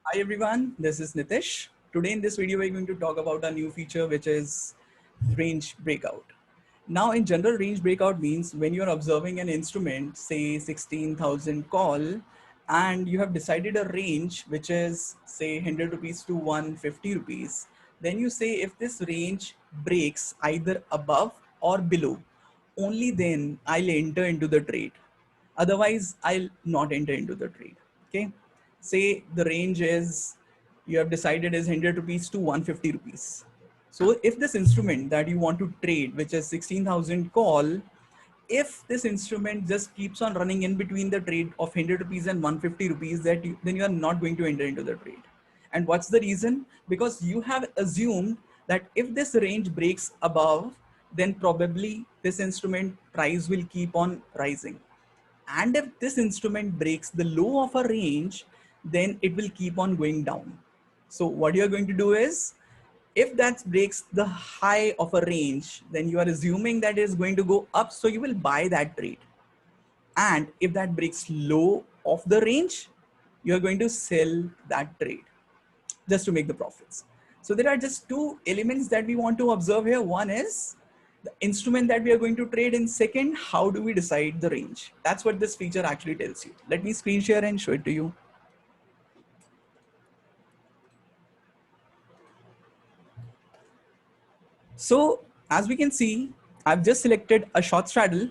Hi everyone, this is Nitish. Today in this video, we're going to talk about a new feature which is range breakout. Now in general, range breakout means when you're observing an instrument, say 16,000 call, and you have decided a range which is say 100 rupees to 150 rupees, then you say if this range breaks either above or below, only then I'll enter into the trade. Otherwise, I'll not enter into the trade. Okay. Say the range is you have decided is 100 rupees to 150 rupees. So if this instrument that you want to trade, which is 16,000 call, if this instrument just keeps on running in between the trade of 100 rupees and 150 rupees, then you are not going to enter into the trade. And what's the reason? Because you have assumed that if this range breaks above, then probably this instrument price will keep on rising. And if this instrument breaks the low of a range, then it will keep on going down. So what you're going to do is, if that breaks the high of a range, then you are assuming that it is going to go up. So you will buy that trade. And if that breaks low of the range, you're going to sell that trade just to make the profits. So there are just two elements that we want to observe here. One is the instrument that we are going to trade, in second, how do we decide the range? That's what this feature actually tells you. Let me screen share and show it to you. So as we can see, I've just selected a short straddle,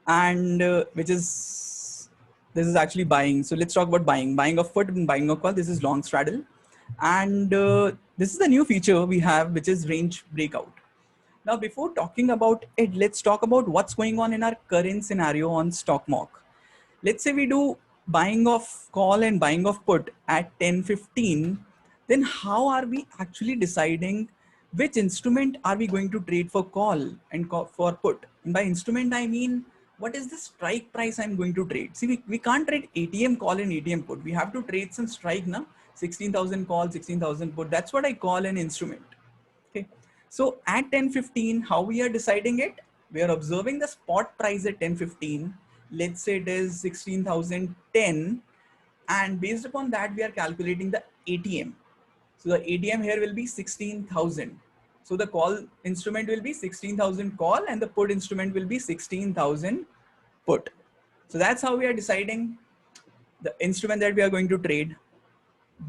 and this is actually buying. So let's talk about buying of put and buying of call. This is long straddle, and this is the new feature we have, which is range breakout. Now, before talking about it, let's talk about what's going on in our current scenario on StockMock. Let's say we do buying of call and buying of put at 10:15. Then how are we actually deciding which instrument are we going to trade for call and for put? And by instrument, I mean, what is the strike price I'm going to trade? See, we can't trade ATM call and ATM put. We have to trade some strike now. 16,000 call, 16,000 put. That's what I call an instrument. Okay. So at 10:15, how we are deciding it? We are observing the spot price at 10:15. Let's say it is 16,010. And based upon that, we are calculating the ATM. So the ATM here will be 16,000. So the call instrument will be 16,000 call and the put instrument will be 16,000 put. So that's how we are deciding the instrument that we are going to trade.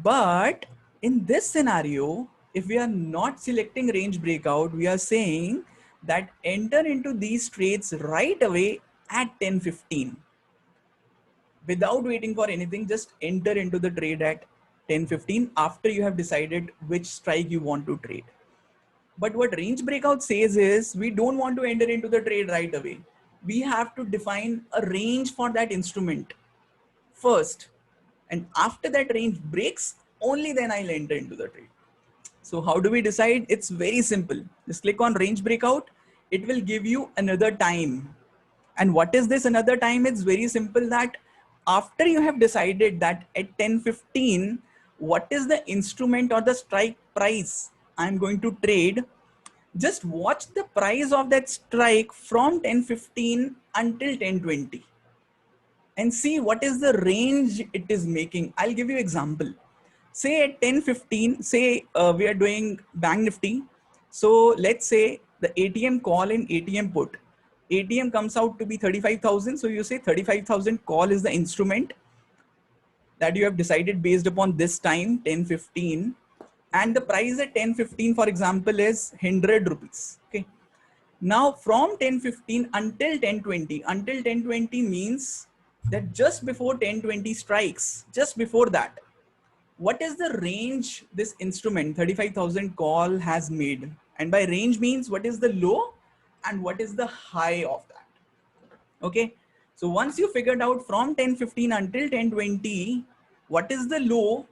But in this scenario, if we are not selecting range breakout, we are saying that enter into these trades right away at 10:15. Without waiting for anything, just enter into the trade at 10:15 after you have decided which strike you want to trade. But what range breakout says is we don't want to enter into the trade right away. We have to define a range for that instrument first. And after that range breaks, only then I'll enter into the trade. So how do we decide? It's very simple. Just click on range breakout. It will give you another time. And what is this another time? It's very simple, that after you have decided that at 10:15, what is the instrument or the strike price I'm going to trade, just watch the price of that strike from 10:15 until 10:20 and see what is the range it is making. I'll give you example. Say at 10:15, say we are doing bank nifty. So let's say the ATM call and ATM put. ATM comes out to be 35,000. So you say 35,000 call is the instrument that you have decided based upon this time 10:15, and the price at 10:15, for example, is 100 rupees. Okay. Now from 10:15 until 10:20 means that just before 10:20 strikes, just before that, what is the range this instrument 35,000 call has made? And by range means what is the low and what is the high of that. Okay. So once you figured out from 10:15 until 10:20, what is the low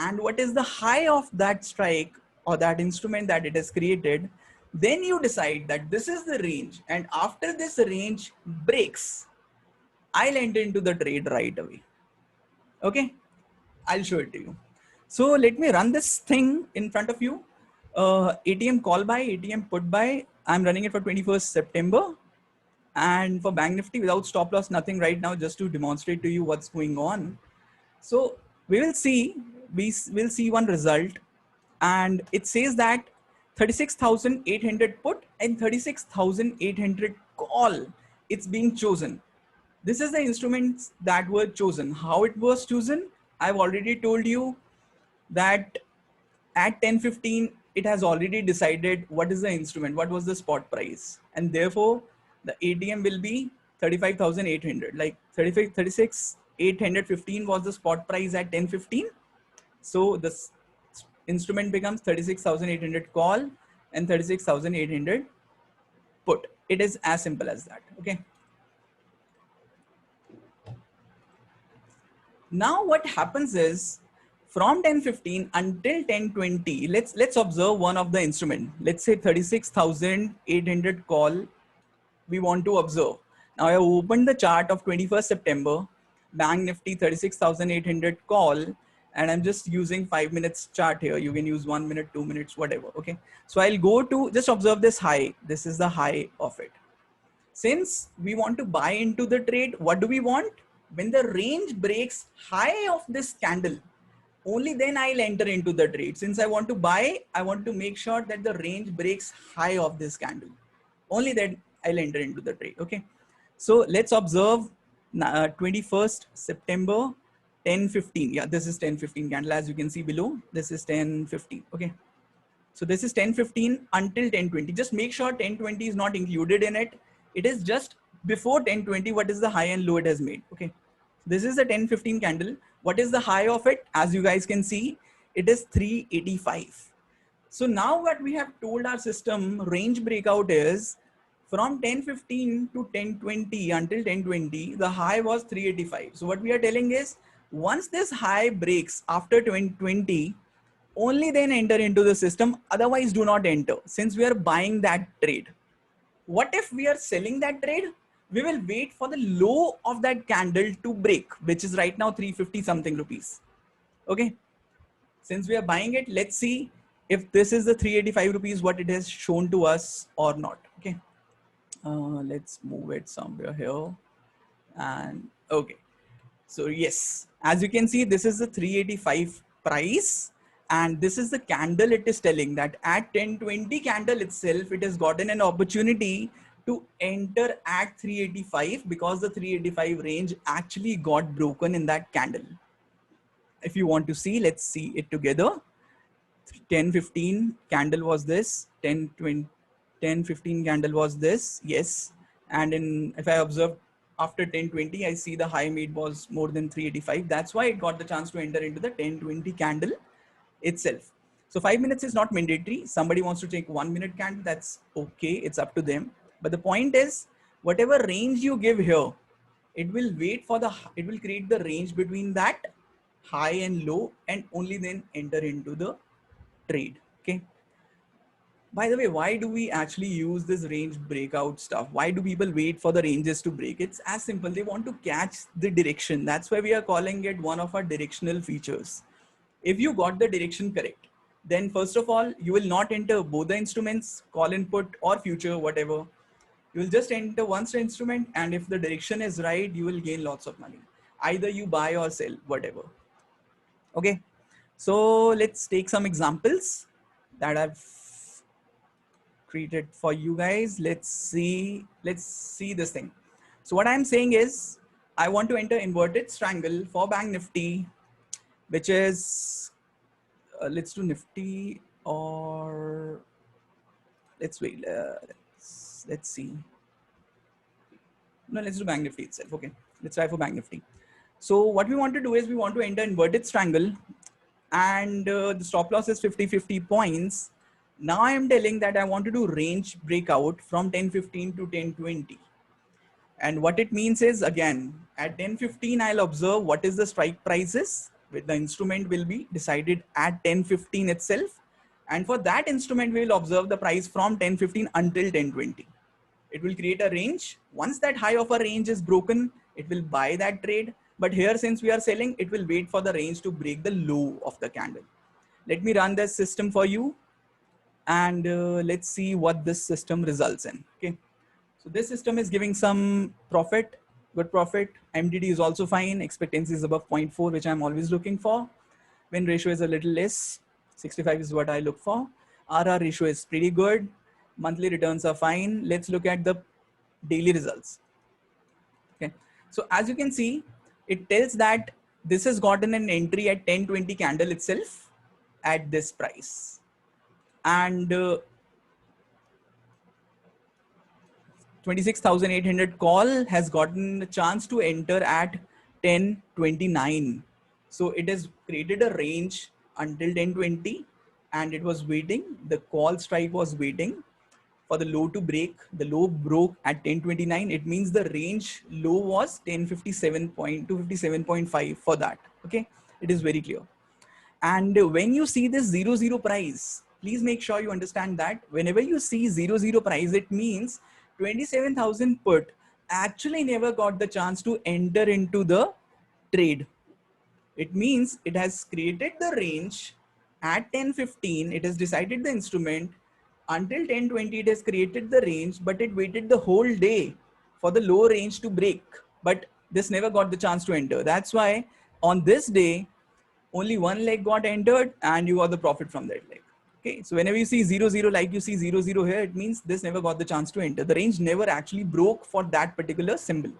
and what is the high of that strike or that instrument that it has created, then you decide that this is the range. And after this range breaks, I'll enter into the trade right away. Okay. I'll show it to you. So let me run this thing in front of you. ATM call by, ATM put by. I'm running it for 21st September. And for Bank Nifty without stop loss, nothing right now, just to demonstrate to you what's going on. So we will see we will see one result, and it says that 36,800 put and 36,800 call, it's being chosen. This is the instruments that were chosen. How it was chosen, I've already told you that at 10:15 it has already decided what is the instrument, what was the spot price, and therefore the ATM will be 35,800. Like 36,815 was the spot price at 10:15. So this instrument becomes 36,800 call and 36,800 put. It is as simple as that. Okay. Now what happens is, from 10:15 until 10:20, let's observe one of the instrument. Let's say 36,800 call we want to observe. Now I opened the chart of 21st September, Bank Nifty 36,800 call, and I'm just using 5 minutes chart here. You can use 1 minute, 2 minutes, whatever. Okay. So I'll go to just observe this high. This is the high of it. Since we want to buy into the trade, what do we want? When the range breaks high of this candle, only then I'll enter into the trade. Since I want to buy, I want to make sure that the range breaks high of this candle. Only then I'll enter into the trade. Okay. So let's observe 21st September, 10:15. Yeah, this is 10:15 candle. As you can see below, this is 10:15. Okay. So this is 10:15 until 10:20. Just make sure 10:20 is not included in it. It is just before 10:20. What is the high and low it has made? Okay. This is the 10:15 candle. What is the high of it? As you guys can see, it is 385. So now what we have told our system range breakout is from 10:15 to 10:20 until 10:20, the high was 385. So what we are telling is once this high breaks after 2020, only then enter into the system. Otherwise do not enter, since we are buying that trade. What if we are selling that trade? We will wait for the low of that candle to break, which is right now 350 something rupees. Okay. Since we are buying it, let's see if this is the 385 rupees, what it has shown to us or not. Okay. Let's move it somewhere here. And okay. So yes, as you can see, this is the 385 price. And this is the candle. It is telling that at 10:20 candle itself, it has gotten an opportunity to enter at 385 because the 385 range actually got broken in that candle. If you want to see, let's see it together. 10:15 candle was this, 10:20, 10:15 candle was this, yes. And if I observe after 10:20, I see the high made was more than 385. That's why it got the chance to enter into the 10:20 candle itself. So 5 minutes is not mandatory. Somebody wants to take 1 minute candle, that's okay. It's up to them. But the point is, whatever range you give here, it will wait for it will create the range between that high and low, and only then enter into the trade. Okay. By the way, why do we actually use this range breakout stuff? Why do people wait for the ranges to break? It's as simple. They want to catch the direction. That's why we are calling it one of our directional features. If you got the direction correct, then first of all, you will not enter both the instruments, call input or future, whatever. You will just enter one instrument, and if the direction is right, you will gain lots of money. Either you buy or sell, whatever. Okay. So let's take some examples that I've created for you guys. Let's see this thing. So what I'm saying is I want to enter inverted triangle for Bank Nifty, which is let's do Nifty, or let's wait. Let's see. No, let's do Bank Nifty itself. Okay, let's try for Bank Nifty. So what we want to do is we want to enter inverted triangle, and the stop loss is 50 points. Now I am telling that I want to do range breakout from 10:15 to 10:20. And what it means is, again, at 10:15, I'll observe what is the strike prices, with the instrument will be decided at 10:15 itself. And for that instrument, we will observe the price from 10:15 until 10:20. It will create a range. Once that high of a range is broken, it will buy that trade. But here, since we are selling, it will wait for the range to break the low of the candle. Let me run this system for you, and let's see what this system results in. Okay. So this system is giving some profit, good profit. MDD is also fine. Expectancy is above 0.4, which I'm always looking for. Win ratio is a little less. 65 is what I look for. RR ratio is pretty good. Monthly returns are fine. Let's look at the daily results. Okay. So as you can see, it tells that this has gotten an entry at 1020 candle itself at this price. And 26,800 call has gotten a chance to enter at 1029. So it has created a range until 1020 and it was waiting. The call strike was waiting for the low to break. The low broke at 1029. It means the range low was 1057.257.5 for that. Okay, it is very clear. And when you see this 00 price, please make sure you understand that whenever you see 00 price, it means 27,000 put actually never got the chance to enter into the trade. It means it has created the range at 1015. It has decided the instrument until 1020. It has created the range, but it waited the whole day for the low range to break. But this never got the chance to enter. That's why on this day, only one leg got entered and you got the profit from that leg. Okay, so whenever you see 00, like you see 00 here, it means this never got the chance to enter. The range never actually broke for that particular symbol,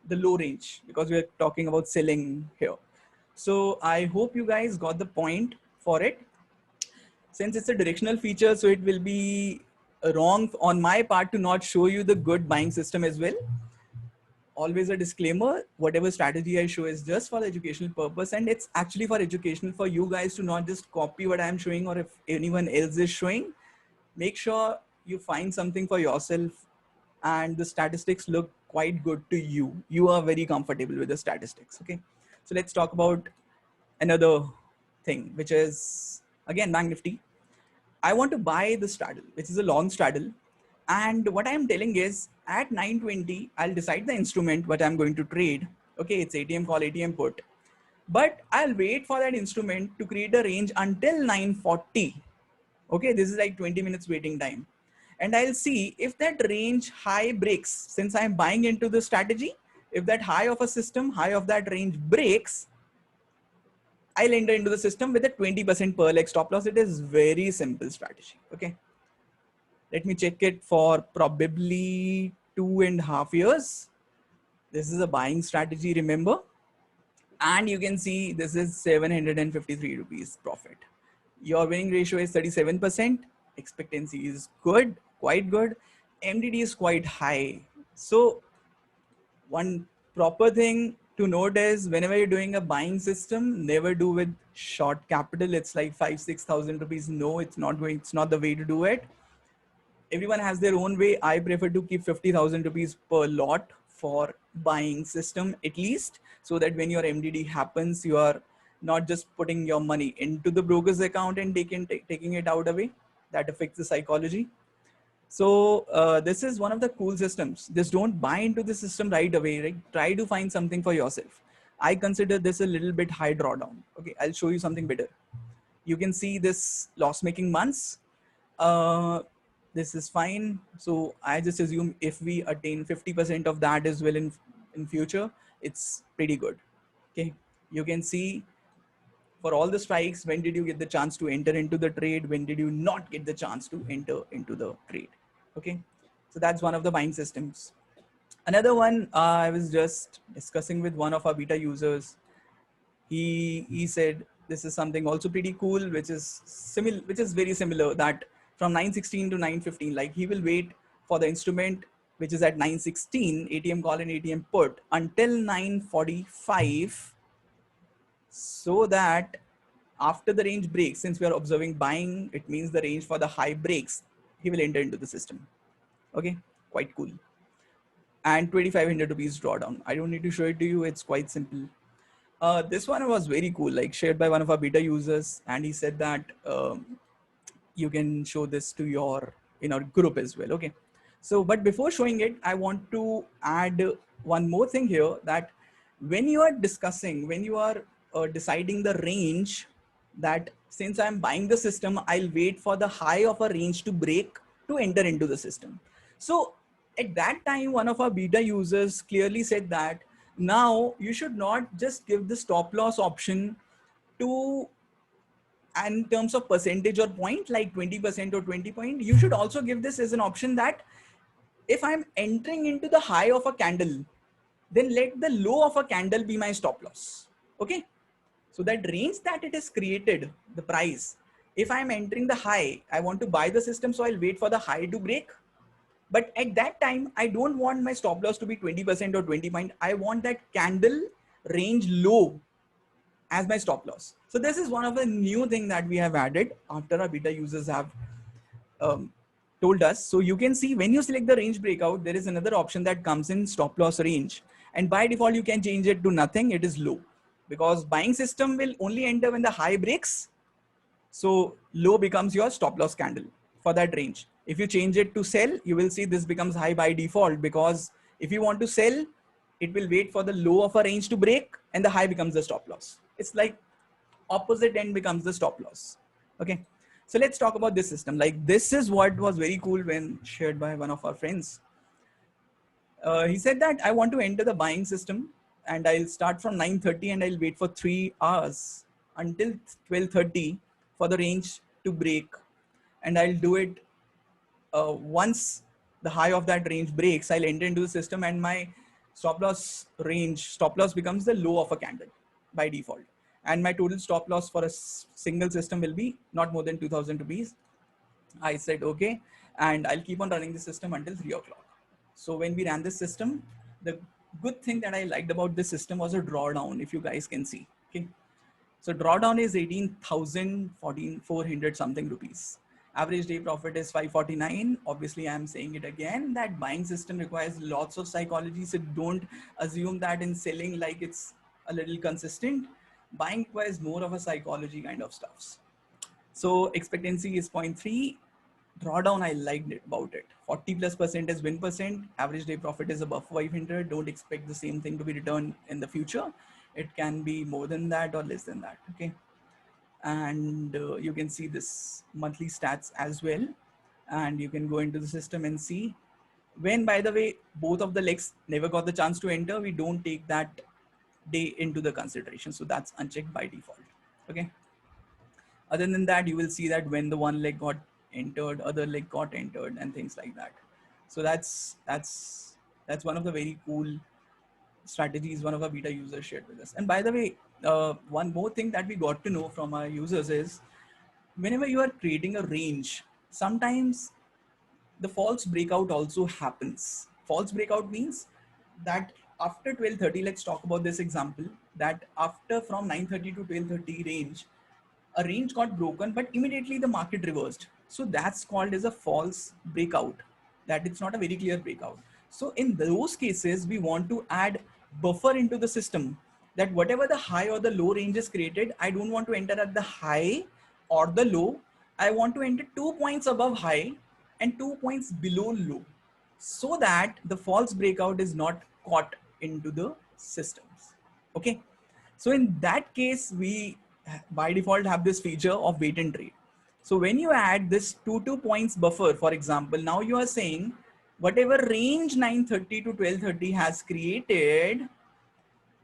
the low range, because we are talking about selling here. So I hope you guys got the point for it. Since it's a directional feature, so it will be wrong on my part to not show you the good buying system as well. Always a disclaimer, whatever strategy I show is just for the educational purpose, and it's actually for educational for you guys to not just copy what I'm showing, or if anyone else is showing, make sure you find something for yourself and the statistics look quite good to you. You are very comfortable with the statistics. Okay, so let's talk about another thing, which is again Bank Nifty. I want to buy the straddle, which is a long straddle. And what I'm telling is at 920, I'll decide the instrument, what I'm going to trade. Okay, it's ATM call, ATM put. But I'll wait for that instrument to create a range until 940. Okay, this is like 20 minutes waiting time. And I'll see if that range high breaks, since I'm buying into the strategy, if that high of a system, high of that range breaks, I'll enter into the system with a 20% per leg stop loss. It is very simple strategy. Okay. Let me check it for probably 2.5 years. This is a buying strategy, remember? And you can see this is 753 rupees profit. Your winning ratio is 37%. Expectancy is good, quite good. MDD is quite high. So one proper thing to note is whenever you're doing a buying system, never do with short capital. It's like 5,000-6,000 rupees. No, it's not going. It's not the way to do it. Everyone has their own way. I prefer to keep 50,000 rupees per lot for buying system at least, so that when your MDD happens, you are not just putting your money into the broker's account and taking it out away. That affects the psychology. So this is one of the cool systems. Just don't buy into the system right away. Right? Try to find something for yourself. I consider this a little bit high drawdown. Okay, I'll show you something better. You can see this loss-making months. This is fine. So I just assume if we attain 50% of that as well in future, it's pretty good. Okay, you can see for all the strikes, when did you get the chance to enter into the trade? When did you not get the chance to enter into the trade? Okay, so that's one of the buying systems. Another one I was just discussing with one of our beta users. He said this is something also pretty cool, which is similar, which is very similar, that from 916 to 915, like he will wait for the instrument which is at 916 ATM call and ATM put until 945, so that after the range breaks, since we are observing buying, it means the range for the high breaks, he will enter into the system. Okay, quite cool. And 2,500 rupees drawdown. I don't need to show it to you. It's quite simple. This one was very cool, like shared by one of our beta users, and he said that you can show this to your in our group as well. Okay, so but before showing it, I want to add one more thing here, that when you are discussing, when you are deciding the range, that since I'm buying the system, I'll wait for the high of a range to break to enter into the system. So at that time, one of our beta users clearly said that now you should not just give the stop loss option to, and in terms of percentage or point, like 20% or 20 point, you should also give this as an option that if I'm entering into the high of a candle, then let the low of a candle be my stop loss. Okay. So that range that it is created, the price, if I'm entering the high, I want to buy the system. So I'll wait for the high to break. But at that time, I don't want my stop loss to be 20% or 20 point. I want that candle range low as my stop loss. So this is one of the new thing that we have added after our beta users have told us. So you can see when you select the range breakout, there is another option that comes in stop loss range. And by default, you can change it to nothing. It is low because buying system will only enter when the high breaks. So low becomes your stop loss candle for that range. If you change it to sell, you will see this becomes high by default, because if you want to sell, it will wait for the low of a range to break and the high becomes the stop loss. It's like opposite end becomes the stop loss. Okay. So let's talk about this system. Like this is what was very cool when shared by one of our friends. He said that I want to enter the buying system and I'll start from 9:30 and I'll wait for 3 hours until 12:30 for the range to break. And I'll do it once the high of that range breaks, I'll enter into the system and my stop loss becomes the low of a candle by default. And my total stop loss for a single system will be not more than 2000 rupees. I said, okay. And I'll keep on running the system until 3 o'clock. So when we ran this system, the good thing that I liked about this system was a drawdown, if you guys can see. Okay. So drawdown is 400 something rupees. Average day profit is 549. Obviously, I'm saying it again that buying system requires lots of psychology. So don't assume that in selling like it's a little consistent. Buying requires more of a psychology kind of stuffs. So expectancy is 0.3. Drawdown, I liked it about it. 40+% is win percent. Average day profit is above 500. Don't expect the same thing to be returned in the future. It can be more than that or less than that. Okay. And you can see this monthly stats as well. And you can go into the system and see when, by the way, both of the legs never got the chance to enter, we don't take that day into the consideration. So that's unchecked by default. Okay. Other than that, you will see that when the one leg got entered, other leg got entered and things like that. So that's one of the very cool strategies one of our beta users shared with us. And by the way, one more thing that we got to know from our users is whenever you are creating a range, sometimes the false breakout also happens. False breakout means that after 12:30, let's talk about this example, that after from 9:30 to 12:30 range, a range got broken, but immediately the market reversed. So that's called as a false breakout, that it's not a very clear breakout. So in those cases, we want to add buffer into the system that whatever the high or the low range is created, I don't want to enter at the high or the low. I want to enter 2 points above high and 2 points below low, so that the false breakout is not caught into the systems. Okay. So in that case, we by default have this feature of wait and trade. So when you add this 2 points buffer, for example, now you are saying whatever range 9:30 to 12:30 has created,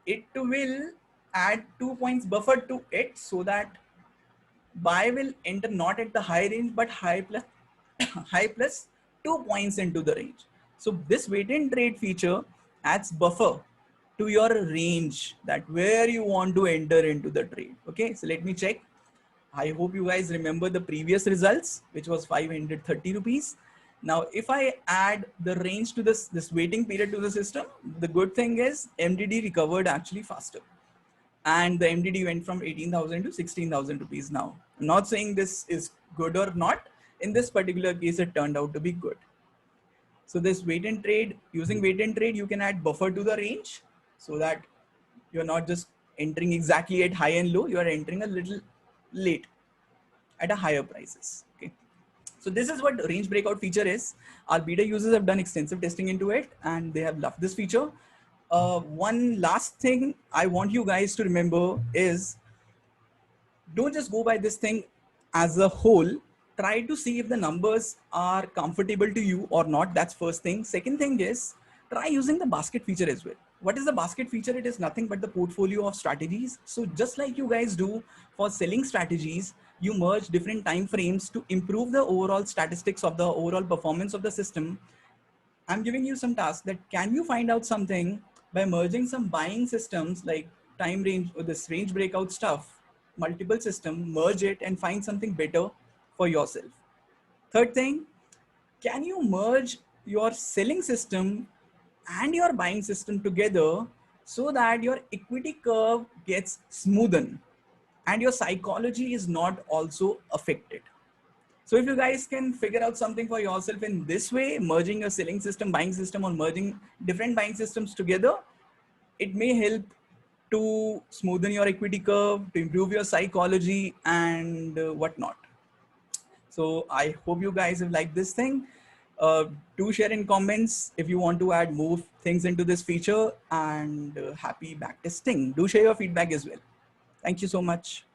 it will add 2 points buffer to it, so that buy will enter not at the high range, but high plus high plus 2 points into the range. So this wait and trade feature adds buffer to your range, that where you want to enter into the trade. Okay, so let me check. I hope you guys remember the previous results, which was 530 rupees. Now, if I add the range to this waiting period to the system, the good thing is MDD recovered actually faster. And the MDD went from 18,000 to 16,000 rupees now. I'm not saying this is good or not. In this particular case, it turned out to be good. So this wait and trade, using wait and trade, you can add buffer to the range so that you're not just entering exactly at high and low, you are entering a little late at a higher prices. Okay. So this is what range breakout feature is. Our beta users have done extensive testing into it and they have loved this feature. One last thing I want you guys to remember is don't just go by this thing as a whole. Try to see if the numbers are comfortable to you or not. That's first thing. Second thing is try using the basket feature as well. what is the basket feature? It is nothing but the portfolio of strategies. So just like you guys do for selling strategies, you merge different time frames to improve the overall statistics of the overall performance of the system. I'm giving you some tasks that can you find out something by merging some buying systems like time range or this range breakout stuff, multiple system, merge it and find something better for yourself. Third thing, can you merge your selling system and your buying system together so that your equity curve gets smoothened and your psychology is not also affected? So if you guys can figure out something for yourself in this way, merging your selling system, buying system, or merging different buying systems together, it may help to smoothen your equity curve, to improve your psychology and whatnot. So I hope you guys have liked this thing. Do share in comments if you want to add more things into this feature, and happy backtesting. Do share your feedback as well. Thank you so much.